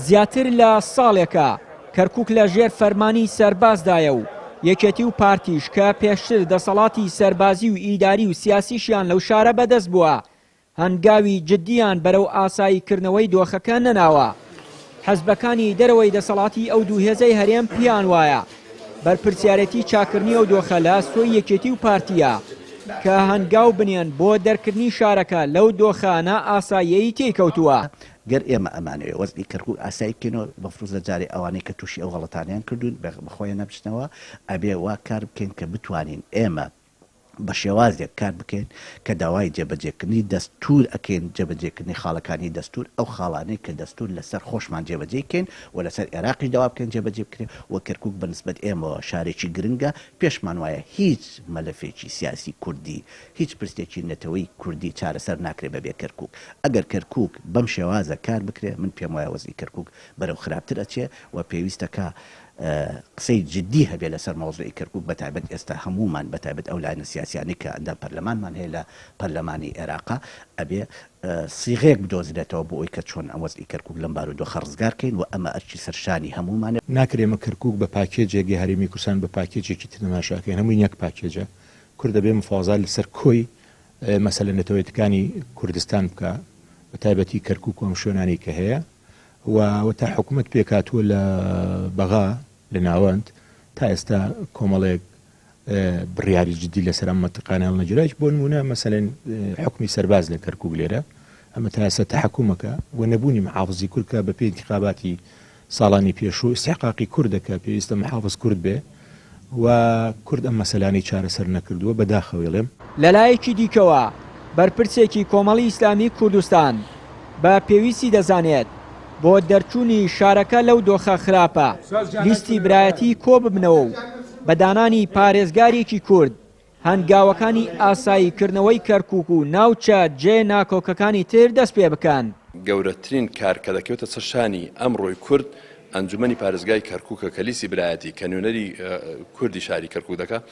زیاتر لە ساڵێکە کەرکووک لە ژێر فەرمانی سەربازدایە و یەکێتی و پارتیش کە پێشتر دەسەڵاتی سەربازی و ئیداری و سیاسیشیان لەو شارە بەدەست بووە هەنگاوی جددیان بەرەو ئاساییکردنەوەی دۆخەکە نەناوە. حەزبەکانی دەرەوەی دەسەڵاتی ئەو دوو هێزەی هەرێم پیان وایە بەرپرسیارەتی چاکردنی ئەو دۆخە لە سۆی یەکێتی و پارتیە کە هەنگاو بنێن بۆ دەرکردنی شارەکە لەو دۆخانە ئاساییەی تێکەوتووە. گەر ئێمە ئەمانەوێ وەزنی کەرکووک ئاسایی بکەینەوە بەفرۆز لە جارێ ئەوانەی کە تووشی ئەو غەڵەتانیان کردوون بەخۆیان نەبچنەوە ئەبێ وا کار بکەین کە بتوانین ئێمە بە شێوازێک کار بکەین کە داوای جێبەجێکردنی دەستور ئەکەین جێبەجێکردنی خاڵەکانی دەستور ئەو خاڵانەی کە دەستور لەسەر خۆشمان جێبەجێکەین و لەسەر عێراقی داوا بکەین جێبەجێ بکرێن و کەرکووک بەنسبەت ئێمەوە شارێکی گرنگە پێشمان وایە هیچ مەلەفێکی سیاسی کوردی هیچ پرسێکی نەتەوەی کوردی چارەسەر ناکرێت بەبێ کەرکووک. ئەگەر کەرکووک بەم شێوازە کار بکرێت من پێم وایە وەزنی کەرکووک بەرەو خراپتر ئەچێ و پێویستەکە قسەی جددی هەبێ لەسەر مەوزوعی کەرکووک بەتایبەت ئێستا هەمومان بەتایبەت ئەو لایەنە سیاسیانی کە ئەندام پەرلەمانمان هەیە لە پەرلەمانی عێراقا ئەبێ سیغەیەک بدۆزرێتەوە بۆ ئەوی کە چۆن ئەم وەزنی کەرکووک لەم بارودۆخە ڕزگارکەین و ئەمە ئەرچی سەرشانی هەمومانە. ناکرێمە کەرکووک بە پاکێجێکی هەرێمی کوردستان بە پاکێجێکی تەماشاکەین هەمووی یەک پاکێجە کورد دەبێ مفاوزات لەسەر کۆی مەسەلە نەتەوەیەکانی کوردستان بکە بەتایبەتی کەرکووک و ئەم شوێنانی کە هەیە و تا حکوومەت پێکاتووە لە بەغا لە ناوەند تا ئێستا کۆمەڵێک بڕیاری جددی لەسەر ئەم مەنتیقانە نەجرایش بۆ نمونە مەسەلەن حکمی سەرباز لە کەرکووک لێرە ئەمە تا ئێستا تەحکومەکە و نەبوونی محافزی کورد کە بەپێی انتخاباتی ساڵانی پێشوو استحقاقی کوردەکە پێویستە محافز کورد بێ و کورد ئەم مەسەلانی چارەسەر نەکردووە بەداخەوێڵێم. لەلایەکی دیکەوە بەرپرسێکی کۆمەڵی ئیسلامی کوردستان بە پێویستی دەزانێت بۆ دەرچوونی شارەکە لەو دۆخە خراپە لیستی برایەتی کۆ ببنەوە و بەدانانی پارێزگارێکی کورد هەنگاوەکانی ئاساییکردنەوەی کەرکووک و ناوچە جێ ناکۆکەکانی تر دەست پێ بکەن. گەورەترین کار کە دەکەوێتە سەرشانی ئەمڕۆی کورد ئەنجومەنی پارێزگای کەرکووکە کە لیستی برایەتی کە نوێنەری کوردی شاری کەرکووک دەکات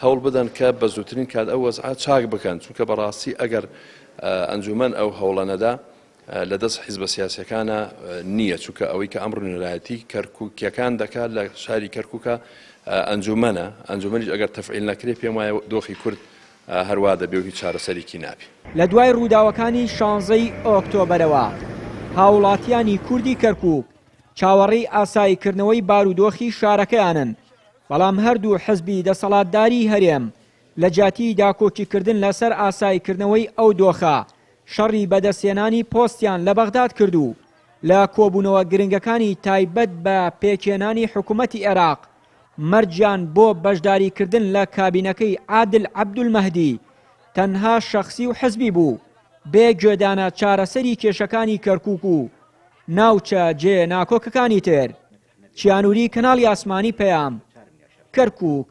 هەوڵ بدەن کە بە زووترین کات ئەو وەزعات چاک بکەن چونکە بەڕاستی ئەگەر ئەنجومەن ئەو هەوڵەنەدا لەدەست حیزبە سیاسیەکانە نییە چونکە ئەوەی کە ئەمڕۆ نوێنەرایەتی کەرکووکیەکان دەکات لە شاری کەرکووکە ئەنجومەنیش ئەگەر تەفعیل نەکرێت پێم وایە دۆخی کورد هەروە دەبێ و هیچ چارەسەرێکی نابێ. لە دوای ڕووداوەکانی 16 ئۆکتۆبەرەوە هاوڵاتیانی کوردی کەرکووک چاوەڕێی ئاساییکردنەوەی بارودۆخی شارەکەیانن بەڵام هەردوو حزبی دەسەڵاتداری هەرێم لە جاتی داکۆکیکردن لەسەر ئاساییکردنەوەی ئەو دۆخە شەڕی بەدەستێنانی پۆستیان لە بەغداد کردو لە کۆبوونەوە گرنگەکانی تایبەت بە پێکێنانی حکوومەتی عێراق مەرجیان بۆ بەشداریکردن لە کابینەکەی عادل عەبدولمەهدی تەنها شەخسی و حزبی بوو بێ گوێدانە چارەسەری کێشەکانی کەرکووک و ناوچە جێ ناکۆکەکانی تر. چیانووری کەناڵی ئاسمانی پەیام کەرکووک.